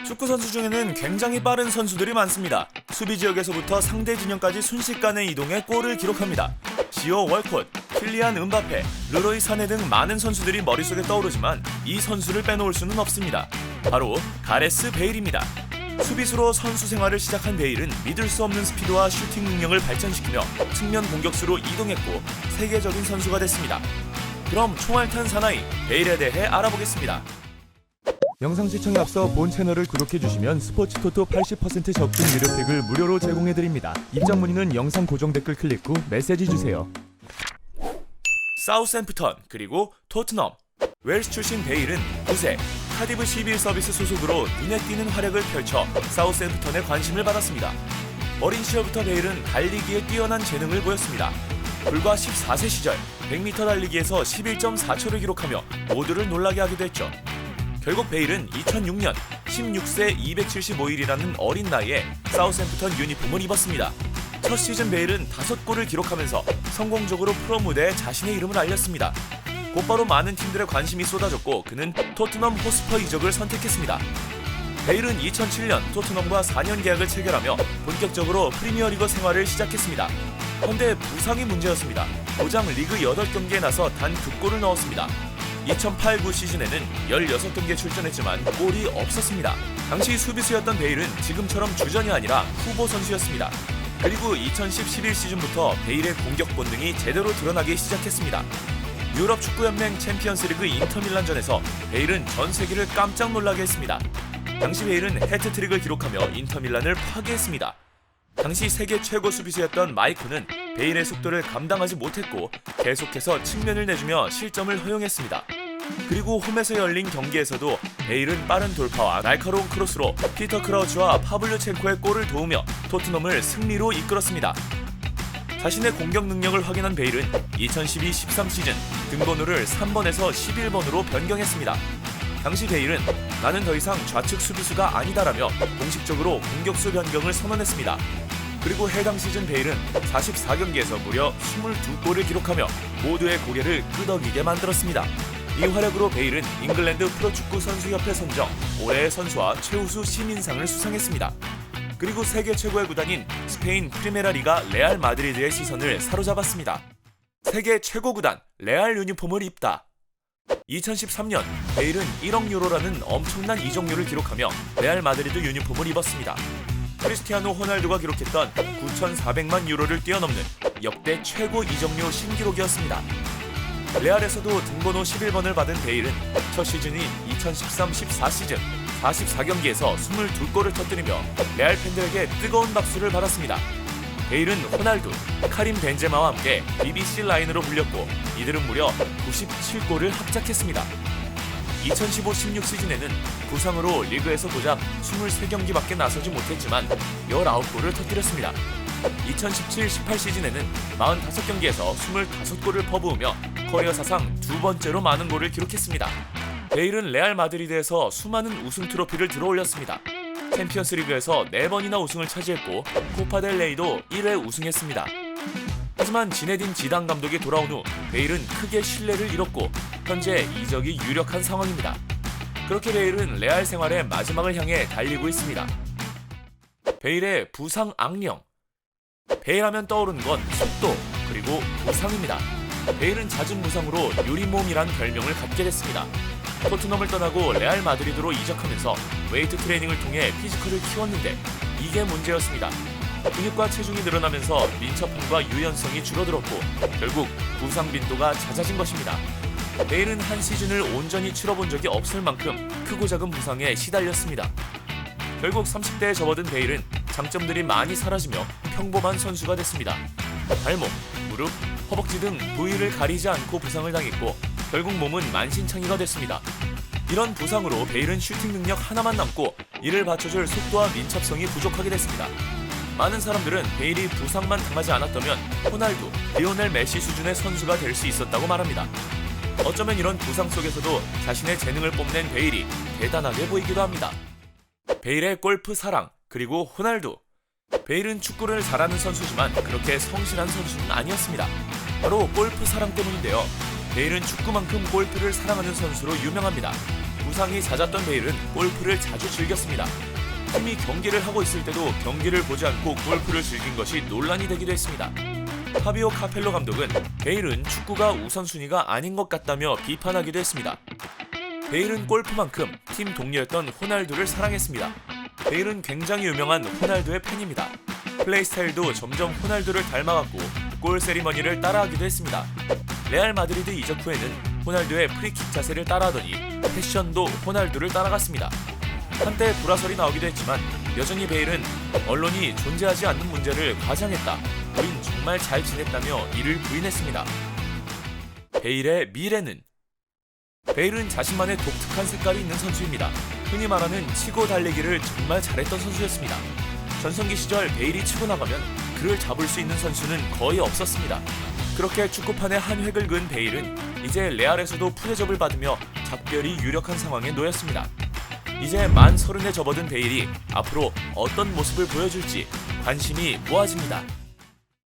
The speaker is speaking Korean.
축구 선수 중에는 굉장히 빠른 선수들이 많습니다. 수비 지역에서부터 상대 진영까지 순식간에 이동해 골을 기록합니다. 지오 월콧, 킬리안 음바페, 르로이 사네 등 많은 선수들이 머릿속에 떠오르지만 이 선수를 빼놓을 수는 없습니다. 바로 가레스 베일입니다. 수비수로 선수 생활을 시작한 베일은 믿을 수 없는 스피드와 슈팅 능력을 발전시키며 측면 공격수로 이동했고 세계적인 선수가 됐습니다. 그럼 총알탄 사나이 베일에 대해 알아보겠습니다. 영상 시청에 앞서 본 채널을 구독해주시면 스포츠토토 80% 적중 무료팩을 무료로 제공해드립니다. 입장 문의는 영상 고정 댓글 클릭 후 메시지 주세요. 사우샘프턴 그리고 토트넘. 웰스 출신 베일은 9세 카디브 11 서비스 소속으로 눈에 띄는 활약을 펼쳐 사우샘프턴의 관심을 받았습니다. 어린 시절부터 베일은 달리기에 뛰어난 재능을 보였습니다. 불과 14세 시절 100m 달리기에서 11.4초를 기록하며 모두를 놀라게 하기도 했죠. 결국 베일은 2006년 16세 275일이라는 어린 나이에 사우샘프턴 유니폼을 입었습니다. 첫 시즌 베일은 5골을 기록하면서 성공적으로 프로 무대에 자신의 이름을 알렸습니다. 곧바로 많은 팀들의 관심이 쏟아졌고 그는 토트넘 호스퍼 이적을 선택했습니다. 베일은 2007년 토트넘과 4년 계약을 체결하며 본격적으로 프리미어리그 생활을 시작했습니다. 그런데 부상이 문제였습니다. 고장 리그 8경기에 나서 단 2골을 넣었습니다. 2008-9 시즌에는 16경기에 출전했지만 골이 없었습니다. 당시 수비수였던 베일은 지금처럼 주전이 아니라 후보 선수였습니다. 그리고 2010-11 시즌부터 베일의 공격 본능이 제대로 드러나기 시작했습니다. 유럽 축구연맹 챔피언스리그 인터밀란전에서 베일은 전 세계를 깜짝 놀라게 했습니다. 당시 베일은 해트트릭을 기록하며 인터밀란을 파괴했습니다. 당시 세계 최고 수비수였던 마이코는 베일의 속도를 감당하지 못했고 계속해서 측면을 내주며 실점을 허용했습니다. 그리고 홈에서 열린 경기에서도 베일은 빠른 돌파와 날카로운 크로스로 피터 크라우치와 파블류첸코의 골을 도우며 토트넘을 승리로 이끌었습니다. 자신의 공격 능력을 확인한 베일은 2012-13 시즌 등번호를 3번에서 11번으로 변경했습니다. 당시 베일은 나는 더 이상 좌측 수비수가 아니다라며 공식적으로 공격수 변경을 선언했습니다. 그리고 해당 시즌 베일은 44경기에서 무려 22골을 기록하며 모두의 고개를 끄덕이게 만들었습니다. 이 활약으로 베일은 잉글랜드 프로축구 선수협회 선정 올해의 선수와 최우수 신인상을 수상했습니다. 그리고 세계 최고의 구단인 스페인 프리메라리가 레알 마드리드의 시선을 사로잡았습니다. 세계 최고 구단 레알 유니폼을 입다. 2013년 베일은 1억 유로라는 엄청난 이적료를 기록하며 레알 마드리드 유니폼을 입었습니다. 크리스티아노 호날두가 기록했던 9,400만 유로를 뛰어넘는 역대 최고 이적료 신기록이었습니다. 레알에서도 등번호 11번을 받은 베일은 첫 시즌인 2013-14 시즌 44경기에서 22골을 터뜨리며 레알 팬들에게 뜨거운 박수를 받았습니다. 베일은 호날두, 카림 벤제마와 함께 BBC 라인으로 불렸고 이들은 무려 97골을 합작했습니다. 2015-16 시즌에는 부상으로 리그에서 고작 23경기밖에 나서지 못했지만 19골을 터뜨렸습니다. 2017-18 시즌에는 45경기에서 25골을 퍼부으며 커리어 사상 2번째로 많은 골을 기록했습니다. 베일은 레알 마드리드에서 수많은 우승 트로피를 들어올렸습니다. 챔피언스 리그에서 4번이나 우승을 차지했고 코파델레이도 1회 우승했습니다. 하지만 지네딘 지단 감독이 돌아온 후 베일은 크게 신뢰를 잃었고 현재 이적이 유력한 상황입니다. 그렇게 베일은 레알 생활의 마지막을 향해 달리고 있습니다. 베일의 부상 악령. 베일하면 떠오르는 건 속도 그리고 부상입니다. 베일은 잦은 부상으로 유리몸이란 별명을 갖게 됐습니다. 토트넘을 떠나고 레알 마드리드로 이적하면서 웨이트 트레이닝을 통해 피지컬을 키웠는데 이게 문제였습니다. 근육과 체중이 늘어나면서 민첩함과 유연성이 줄어들었고 결국 부상 빈도가 잦아진 것입니다. 베일은 한 시즌을 온전히 치러본 적이 없을 만큼 크고 작은 부상에 시달렸습니다. 결국 30대에 접어든 베일은 장점들이 많이 사라지며 평범한 선수가 됐습니다. 발목, 무릎, 허벅지 등 부위를 가리지 않고 부상을 당했고 결국 몸은 만신창이가 됐습니다. 이런 부상으로 베일은 슈팅 능력 하나만 남고 이를 받쳐줄 속도와 민첩성이 부족하게 됐습니다. 많은 사람들은 베일이 부상만 당하지 않았다면 호날두, 리오넬 메시 수준의 선수가 될 수 있었다고 말합니다. 어쩌면 이런 부상 속에서도 자신의 재능을 뽐낸 베일이 대단하게 보이기도 합니다. 베일의 골프 사랑, 그리고 호날두. 베일은 축구를 잘하는 선수지만 그렇게 성실한 선수는 아니었습니다. 바로 골프 사랑 때문인데요. 베일은 축구만큼 골프를 사랑하는 선수로 유명합니다. 부상이 잦았던 베일은 골프를 자주 즐겼습니다. 팀이 경기를 하고 있을 때도 경기를 보지 않고 골프를 즐긴 것이 논란이 되기도 했습니다. 파비오 카펠로 감독은 베일은 축구가 우선순위가 아닌 것 같다며 비판하기도 했습니다. 베일은 골프만큼 팀 동료였던 호날두를 사랑했습니다. 베일은 굉장히 유명한 호날두의 팬입니다. 플레이 스타일도 점점 호날두를 닮아갔고 골 세리머니를 따라하기도 했습니다. 레알 마드리드 이적 후에는 호날두의 프리킥 자세를 따라하더니 패션도 호날두를 따라갔습니다. 한때 불화설이 나오기도 했지만 여전히 베일은 언론이 존재하지 않는 문제를 과장했다. 우린 정말 잘 지냈다며 이를 부인했습니다. 베일의 미래는? 베일은 자신만의 독특한 색깔이 있는 선수입니다. 흔히 말하는 치고 달리기를 정말 잘했던 선수였습니다. 전성기 시절 베일이 치고 나가면 그를 잡을 수 있는 선수는 거의 없었습니다. 그렇게 축구판에 한 획을 그은 베일은 이제 레알에서도 푸대접을 받으며 작별이 유력한 상황에 놓였습니다. 이제 만 30에 접어든 베일이 앞으로 어떤 모습을 보여줄지 관심이 모아집니다.